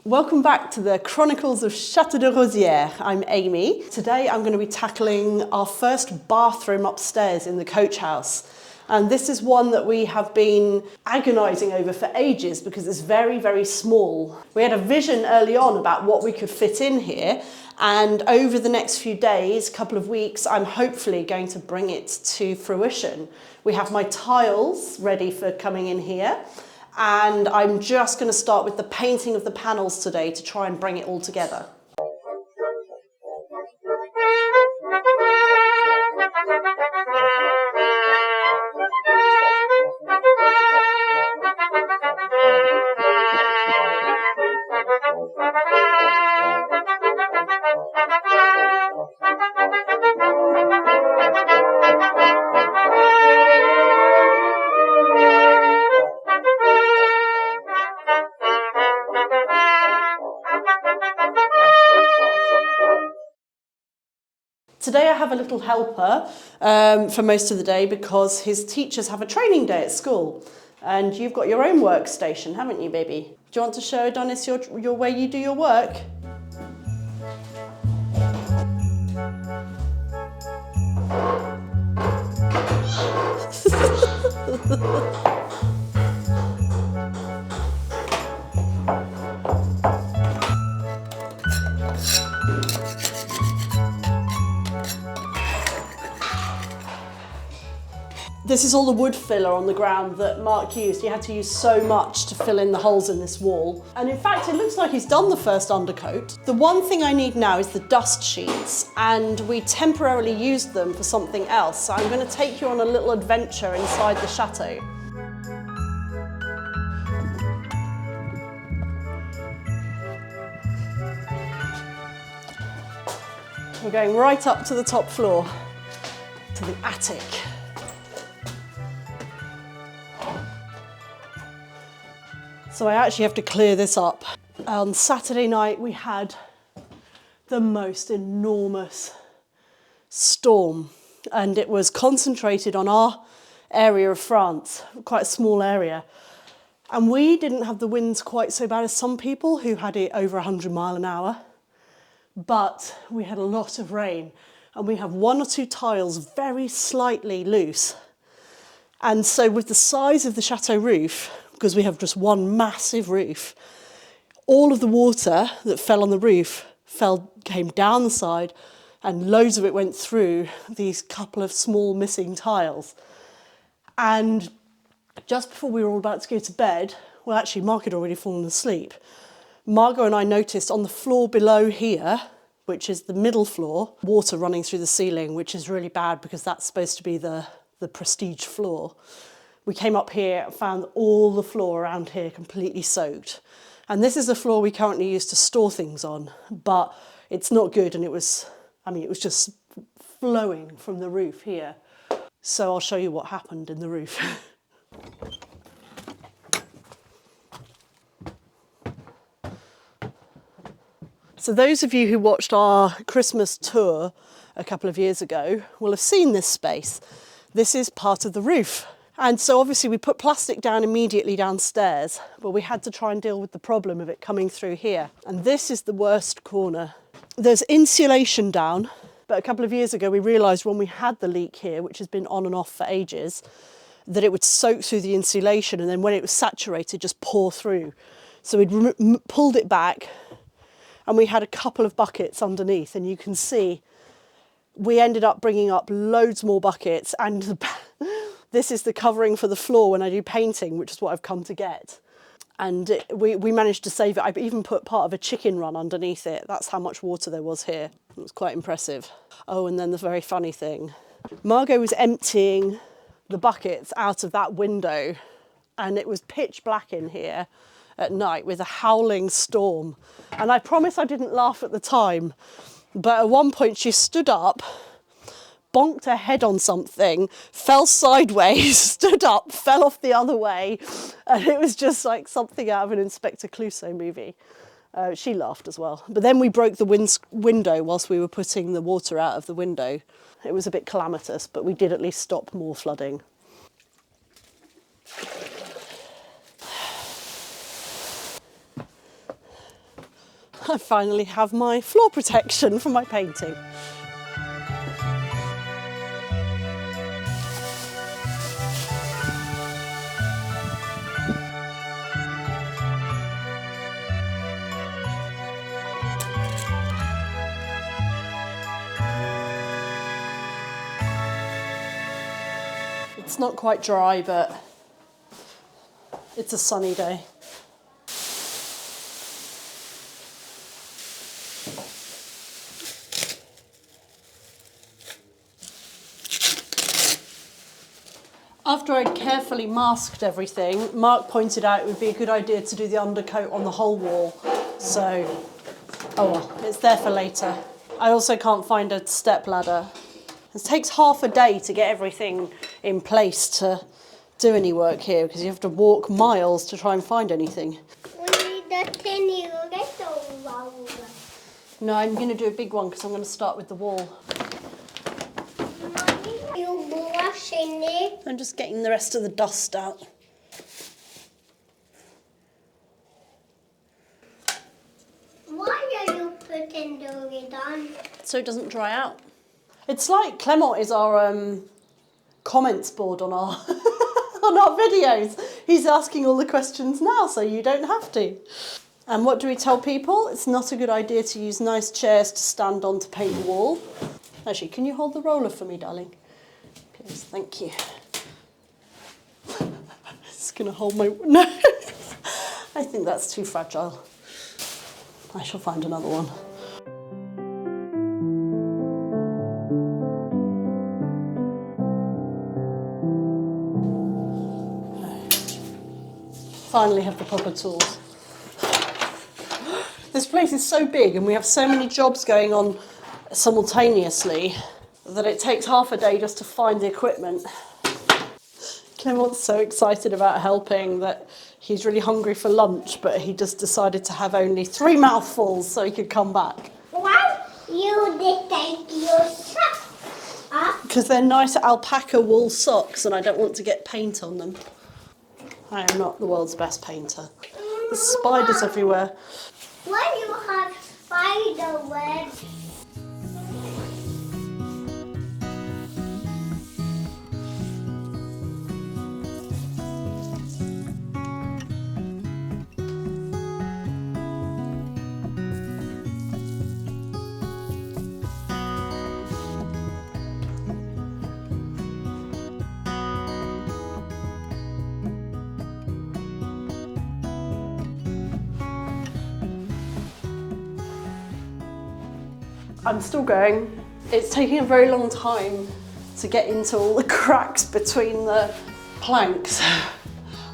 Welcome back to the Chronicles of Chateau de Rosieres. I'm Amy. Today I'm going to be tackling our first bathroom upstairs in the coach house. And this is one that we have been agonising over for ages because it's very, very small. We had a vision early on about what we could fit in here, and over the next few days, couple of weeks, I'm hopefully going to bring it to fruition. We have my tiles ready for coming in here, and I'm just going to start with the painting of the panels today to try and bring it all together. Today I have a little helper for most of the day because his teachers have a training day at school. And you've got your own workstation, haven't you, baby? Do you want to show Adonis your way you do your work? This is all the wood filler on the ground that Marc used. He had to use so much to fill in the holes in this wall. And in fact, it looks like he's done the first undercoat. The one thing I need now is the dust sheets, and we temporarily used them for something else. So I'm going to take you on a little adventure inside the chateau. We're going right up to the top floor, to the attic. So I actually have to clear this up. On Saturday night we had the most enormous storm, and it was concentrated on our area of France, quite a small area. And we didn't have the winds quite so bad as some people who had it over 100 miles an hour, but we had a lot of rain, and we have one or two tiles very slightly loose. And so with the size of the chateau roof, because we have just one massive roof, all of the water that fell on the roof came down the side, and loads of it went through these couple of small missing tiles. And just before we were all about to go to bed, well, actually Marc had already fallen asleep, Margot and I noticed on the floor below here, which is the middle floor, water running through the ceiling, which is really bad because that's supposed to be the prestige floor. We came up here and found all the floor around here completely soaked. And this is the floor we currently use to store things on, but it's not good, and it was just flowing from the roof here. So I'll show you what happened in the roof. So those of you who watched our Christmas tour a couple of years ago will have seen this space. This is part of the roof. And so obviously we put plastic down immediately downstairs, but we had to try and deal with the problem of it coming through here. And this is the worst corner. There's insulation down, but a couple of years ago we realised when we had the leak here, which has been on and off for ages, that it would soak through the insulation, and then when it was saturated, just pour through. So we'd pulled it back, and we had a couple of buckets underneath, and you can see we ended up bringing up loads more buckets, and this is the covering for the floor when I do painting, which is what I've come to get. And we managed to save it. I even put part of a chicken run underneath it. That's how much water there was here. It was quite impressive. Oh, and then the very funny thing. Margot was emptying the buckets out of that window, and it was pitch black in here at night with a howling storm. And I promise I didn't laugh at the time, but at one point she stood up, bonked her head on something, fell sideways, stood up, fell off the other way, and it was just like something out of an Inspector Clouseau movie. She laughed as well. But then we broke the window whilst we were putting the water out of the window. It was a bit calamitous, but we did at least stop more flooding. I finally have my floor protection for my painting. It's not quite dry, but it's a sunny day. After I'd carefully masked everything, Marc pointed out it would be a good idea to do the undercoat on the whole wall. So, oh well, it's there for later. I also can't find a step ladder. It takes half a day to get everything in place to do any work here because you have to walk miles to try and find anything. No, I'm going to do a big one because I'm going to start with the wall. I'm just getting the rest of the dust out. Why are you putting the lid on? So it doesn't dry out. It's like Clement is our comments board on our on our videos. He's asking all the questions now, so you don't have to. And what do we tell people? It's not a good idea to use nice chairs to stand on to paint the wall. Actually, can you hold the roller for me, darling? Please, thank you. It's gonna hold my... No, I think that's too fragile. I shall find another one. Finally have the proper tools. This place is so big and we have so many jobs going on simultaneously that it takes half a day just to find the equipment. Clement's so excited about helping that he's really hungry for lunch, but he just decided to have only 3 mouthfuls so he could come back. Why you did take your socks off? Because they're nice alpaca wool socks and I don't want to get paint on them. I am not the world's best painter. There's spiders everywhere. Why you have spider webs? I'm still going. It's taking a very long time to get into all the cracks between the planks.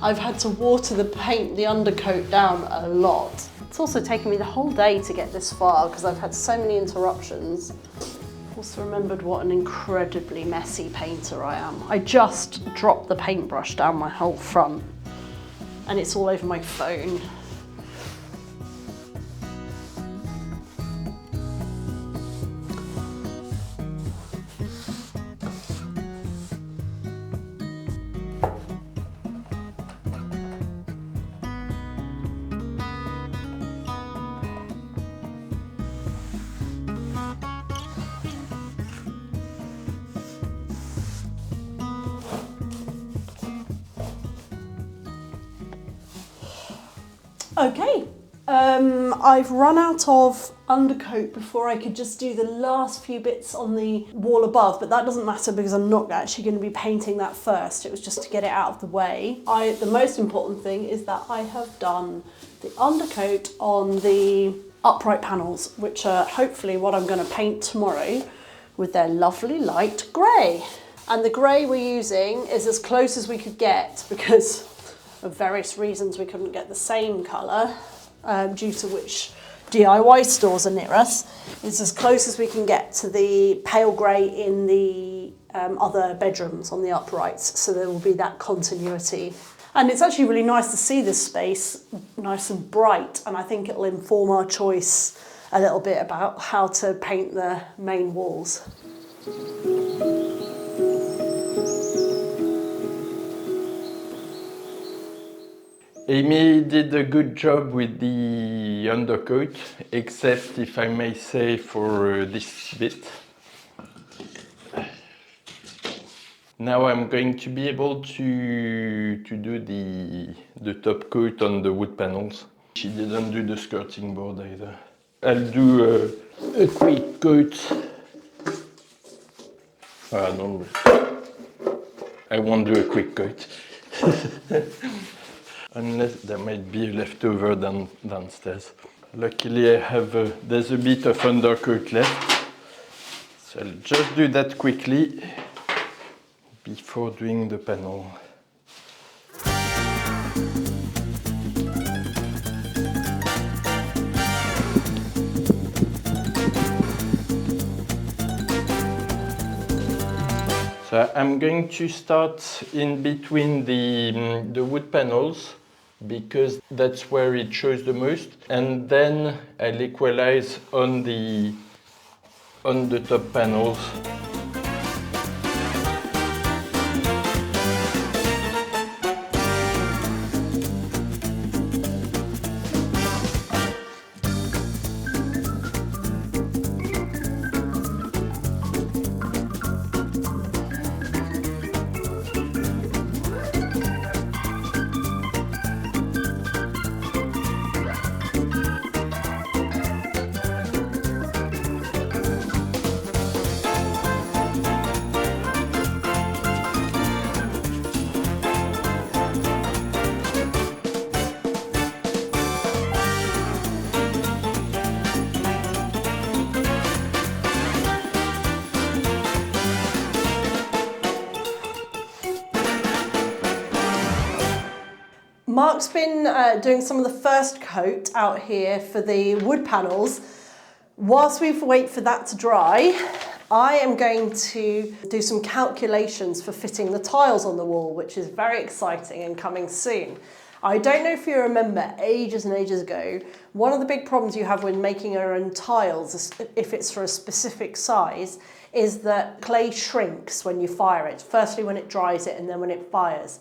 I've had to water the paint, the undercoat down a lot. It's also taken me the whole day to get this far because I've had so many interruptions. Also remembered what an incredibly messy painter I am. I just dropped the paintbrush down my whole front and it's all over my phone. Okay, I've run out of undercoat before I could just do the last few bits on the wall above, but that doesn't matter because I'm not actually going to be painting that first. It was just to get it out of the way. The most important thing is that I have done the undercoat on the upright panels, which are hopefully what I'm going to paint tomorrow with their lovely light grey. And the grey we're using is as close as we could get because of various reasons we couldn't get the same colour, due to which DIY stores are near us. It's as close as we can get to the pale grey in the other bedrooms on the uprights, so there will be that continuity. And it's actually really nice to see this space nice and bright, and I think it'll inform our choice a little bit about how to paint the main walls. Amy did a good job with the undercoat, except if I may say for this bit. Now I'm going to be able to do the top coat on the wood panels. She didn't do the skirting board either. I'll do a quick coat. No, I won't do a quick coat. Unless there might be a leftover downstairs. Luckily I have, there's a bit of undercoat left. So I'll just do that quickly before doing the panel. So I'm going to start in between the wood panels because that's where it shows the most, and then I'll equalize on the top panels. Marc's been doing some of the first coat out here for the wood panels. Whilst we wait for that to dry, I am going to do some calculations for fitting the tiles on the wall, which is very exciting and coming soon. I don't know if you remember ages and ages ago, one of the big problems you have when making your own tiles, if it's for a specific size, is that clay shrinks when you fire it. Firstly when it dries it and then when it fires.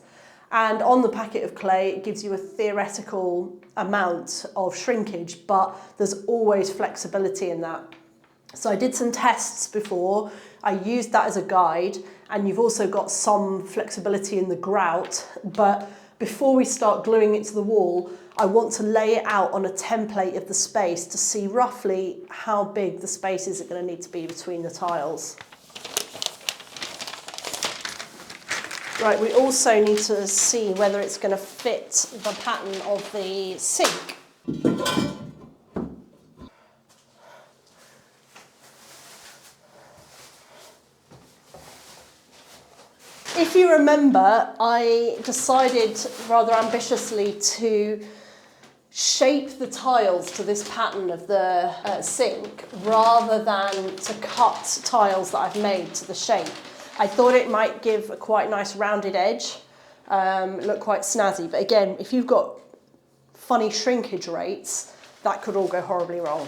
And on the packet of clay, it gives you a theoretical amount of shrinkage, but there's always flexibility in that. So I did some tests before, I used that as a guide, and you've also got some flexibility in the grout, but before we start gluing it to the wall, I want to lay it out on a template of the space to see roughly how big the spaces are going to need to be between the tiles. Right, we also need to see whether it's going to fit the pattern of the sink. If you remember, I decided rather ambitiously to shape the tiles to this pattern of the sink rather than to cut tiles that I've made to the shape. I thought it might give a quite nice rounded edge, look quite snazzy, but again, if you've got funny shrinkage rates, that could all go horribly wrong.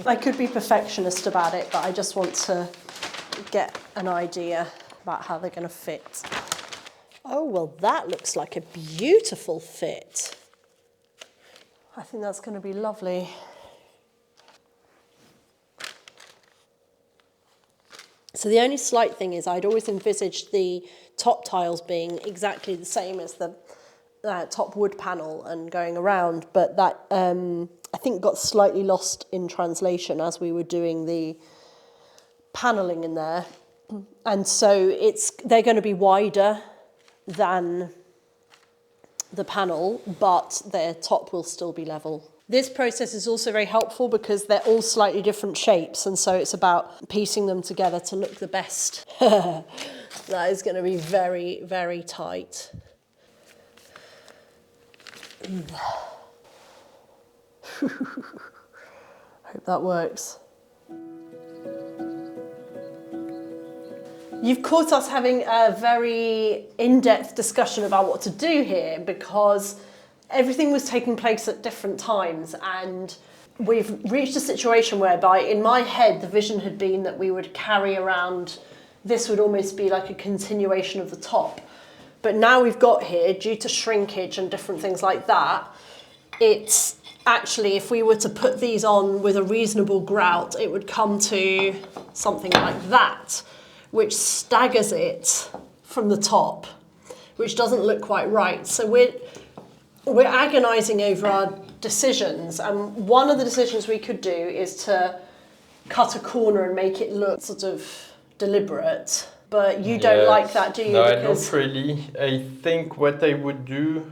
I could be perfectionist about it, but I just want to get an idea about how they're going to fit. Oh, well, that looks like a beautiful fit. I think that's going to be lovely. So the only slight thing is I'd always envisaged the top tiles being exactly the same as the top wood panel and going around, but that I think got slightly lost in translation as we were doing the panelling in there. And so they're going to be wider than the panel, but their top will still be level. This process is also very helpful because they're all slightly different shapes, and so it's about piecing them together to look the best. That is going to be very, very tight. Hope that works. You've caught us having a very in-depth discussion about what to do here because everything was taking place at different times, and we've reached a situation whereby in my head the vision had been that we would carry around, this would almost be like a continuation of the top, But now we've got here, due to shrinkage and different things like that, it's actually, if we were to put these on with a reasonable grout, it would come to something like that, which staggers it from the top, which doesn't look quite right. So we're agonising over our decisions, and one of the decisions we could do is to cut a corner and make it look sort of deliberate. But you don't like that, do you? No, because I don't really. I think what I would do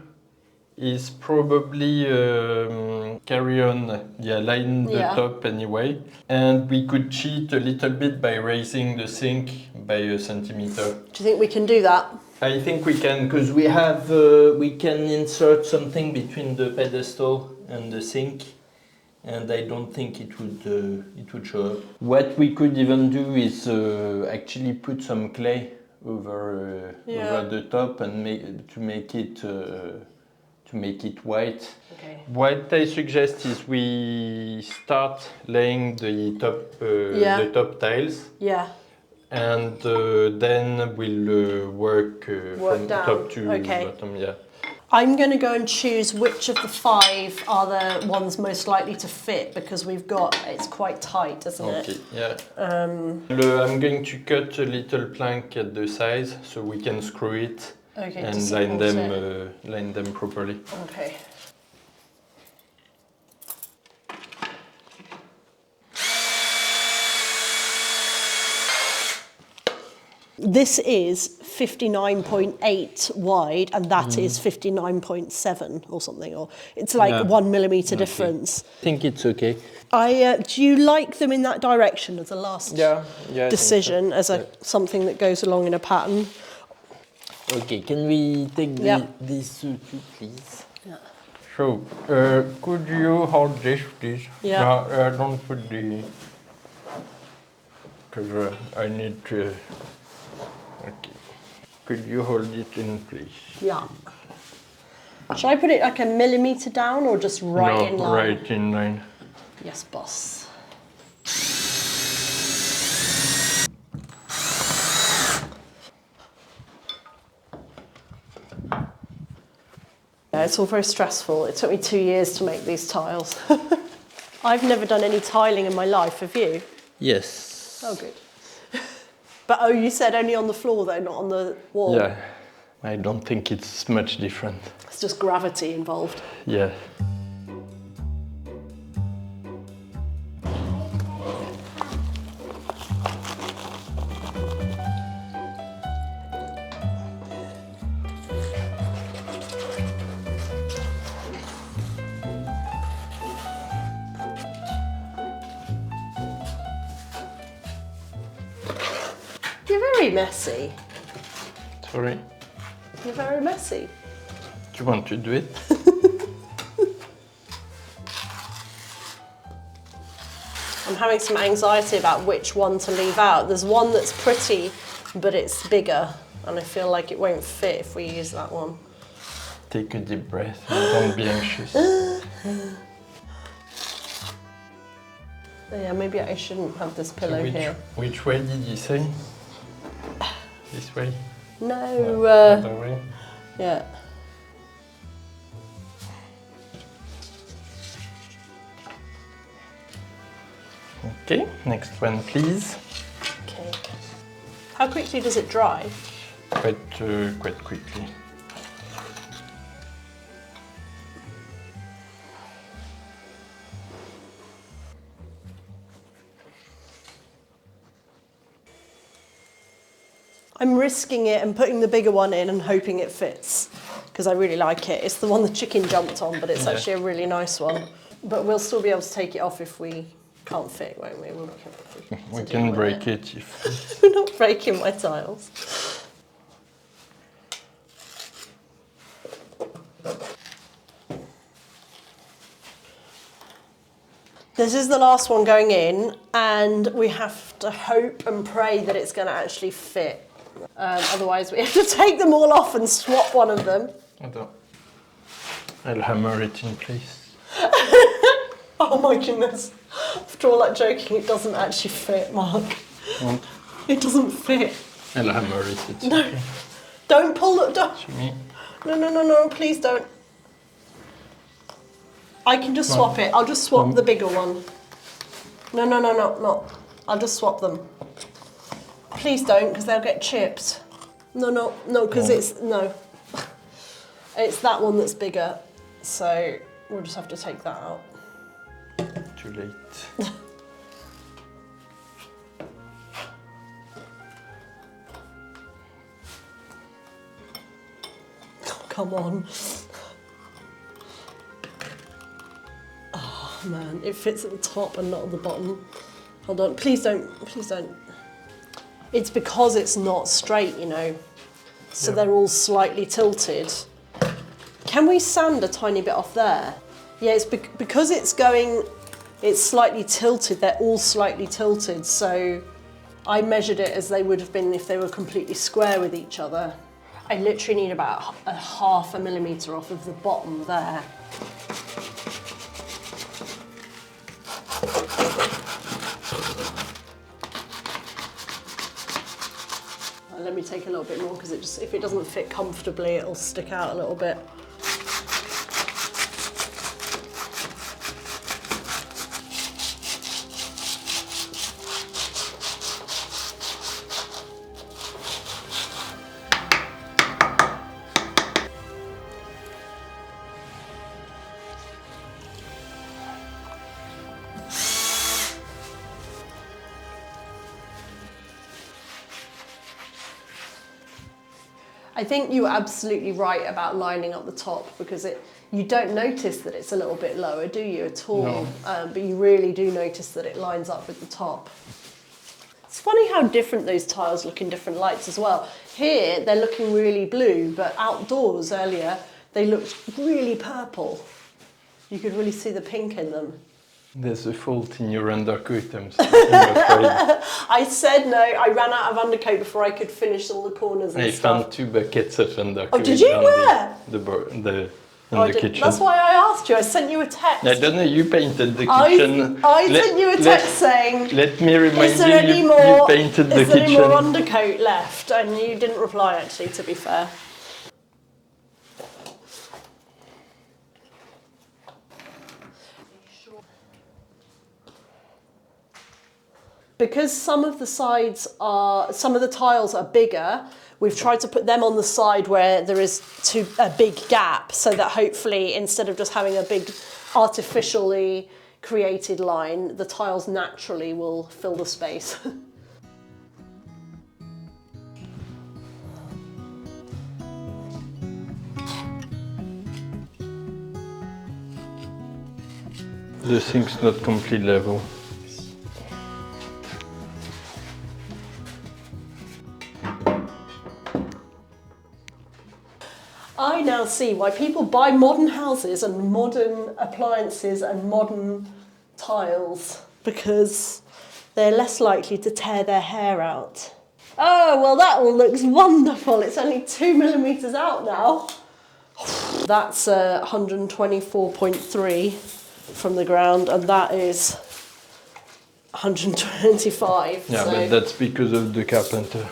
is probably carry on, line the top anyway. And we could cheat a little bit by raising the sink by a centimeter. Do you think we can do that? I think we can, because we have, we can insert something between the pedestal and the sink. And I don't think it would show up. What we could even do is actually put some clay over the top and to make it white. Okay. What I suggest is we start laying the top tiles. Yeah. And then we'll work from down. top to Okay. bottom. Yeah. I'm going to go and choose which of the 5 are the ones most likely to fit, because it's quite tight, isn't it? Okay, yeah. I'm going to cut a little plank at the size so we can screw it and line them properly. Okay. This is 59.8 wide, and that is 59.7 or something, or it's like 1 millimetre difference. I think it's okay. Do you like them in that direction as a last decision, so. as something that goes along in a pattern? Okay, can we take these two, please? Yeah. So, could you hold this, please? Yeah. No, don't put the... Because I need to... Okay. Could you hold it in place? Yeah. Should I put it like a millimetre down or just in line? Right in line. Yes, boss. Yeah, it's all very stressful. It took me 2 years to make these tiles. I've never done any tiling in my life, have you? Yes. Oh, good. But you said only on the floor though, not on the wall? Yeah, I don't think it's much different. It's just gravity involved. Yeah. You're very messy. Sorry. You're very messy. Do you want to do it? I'm having some anxiety about which one to leave out. There's one that's pretty, but it's bigger, and I feel like it won't fit if we use that one. Take a deep breath and don't be anxious. Yeah, maybe I shouldn't have this pillow here. Which way did you say? This way? No, Other way? yeah. Okay, next one please. Okay. How quickly does it dry? Quite quickly. I'm risking it and putting the bigger one in and hoping it fits, because I really like it. It's the one the chicken jumped on, but it's actually a really nice one. But we'll still be able to take it off if we can't fit, won't we? We can break it if... We're not breaking my tiles. This is the last one going in, and we have to hope and pray that it's going to actually fit. Otherwise, we have to take them all off and swap one of them. I'll hammer it in place. Oh my goodness. After all that joking, it doesn't actually fit, Mark. What? It doesn't fit. I'll hammer it. It's No. okay. Don't pull it, don't. Shimmy. No, please don't. I can just swap it. I'll just swap the bigger one. No. I'll just swap them. Please don't, because they'll get chipped. No, because it's that one that's bigger. So we'll just have to take that out. Too late. Come on. Oh man, it fits at the top and not at the bottom. Hold on, please don't. It's because it's not straight, you know. So they're all slightly tilted. Can we sand a tiny bit off there? Yeah, it's because it's slightly tilted, they're all slightly tilted. So I measured it as they would have been if they were completely square with each other. I literally need about a 0.5 millimetre off of the bottom there. Let me take a little bit more because if it doesn't fit comfortably, it'll stick out a little bit. I think you're absolutely right about lining up the top because you don't notice that it's a little bit lower, do you, at all? No. But you really do notice that it lines up with the top. It's funny how different those tiles look in different lights as well. Here, they're looking really blue, but outdoors earlier, they looked really purple. You could really see the pink in them. There's a fault in your undercoat, I'm afraid. I said no, I ran out of undercoat before I could finish all the corners and I stuff. found 2 buckets of undercoat. Oh, did you? Where? In the I didn't. kitchen. That's why I asked you. I sent you a text. I don't know, you painted the kitchen. I sent you a text saying, let me remind is there any you, more, you painted the is there any kitchen. more undercoat left? And you didn't reply, actually, to be fair. Because some of the tiles are bigger, we've tried to put them on the side where there is a big gap so that hopefully instead of just having a big artificially created line, the tiles naturally will fill the space. The sink's not completely level. I now see why people buy modern houses and modern appliances and modern tiles, because they're less likely to tear their hair out. Oh, well that all looks wonderful. It's only 2 millimetres out now. That's 124.3 from the ground, and that is 125. Yeah, so. but that's because of the carpenter.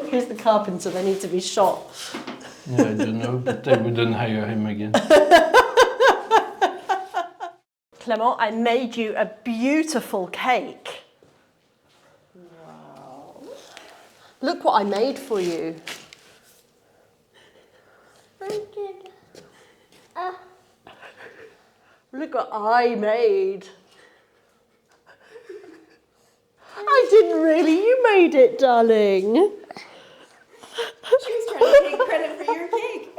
Who's the carpenter? They need to be shot. Yeah, I don't know, but I wouldn't hire him again. Clement, I made you a beautiful cake. Wow. Look what I made for you. Look what I made. I didn't really, you made it, darling. She was trying to take credit for your cake.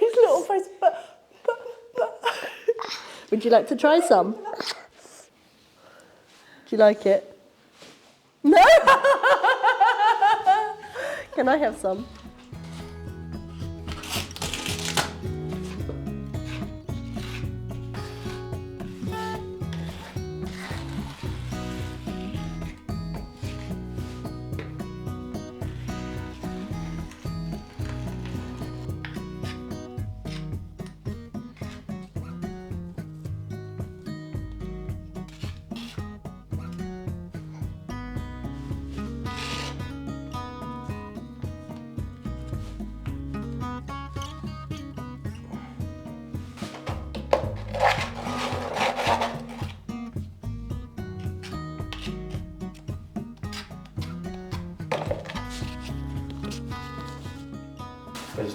His little face. Would you like to try some? Do you like it? No? Can I have some?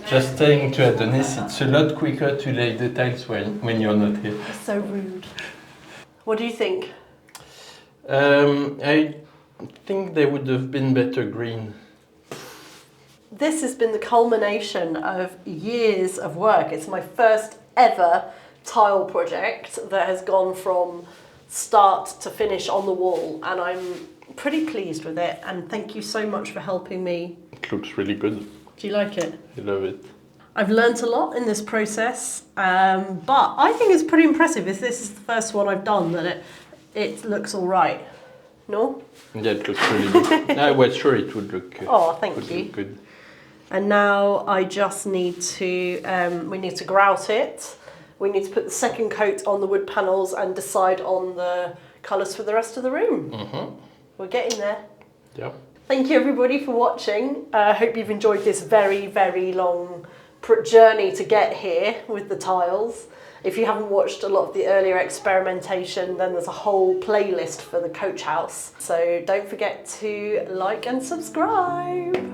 Just saying to Adonis, it's a lot quicker to lay the tiles when you're not here. So rude. What do you think? I think they would have been better green. This has been the culmination of years of work. It's my first ever tile project that has gone from start to finish on the wall, and I'm pretty pleased with it, and thank you so much for helping me. It looks really good. Do you like it? I love it. I've learnt a lot in this process, but I think it's pretty impressive. If this is the first one I've done, that it looks all right. No? Yeah, it looks really good. I was sure it would look good. Oh, thank you. Good. And now I just need to, we need to grout it. We need to put the second coat on the wood panels and decide on the colours for the rest of the room. Mm-hmm. We're getting there. Yep. Thank you everybody for watching. I hope you've enjoyed this very, very long journey to get here with the tiles. If you haven't watched a lot of the earlier experimentation, then there's a whole playlist for the coach house. So don't forget to like and subscribe.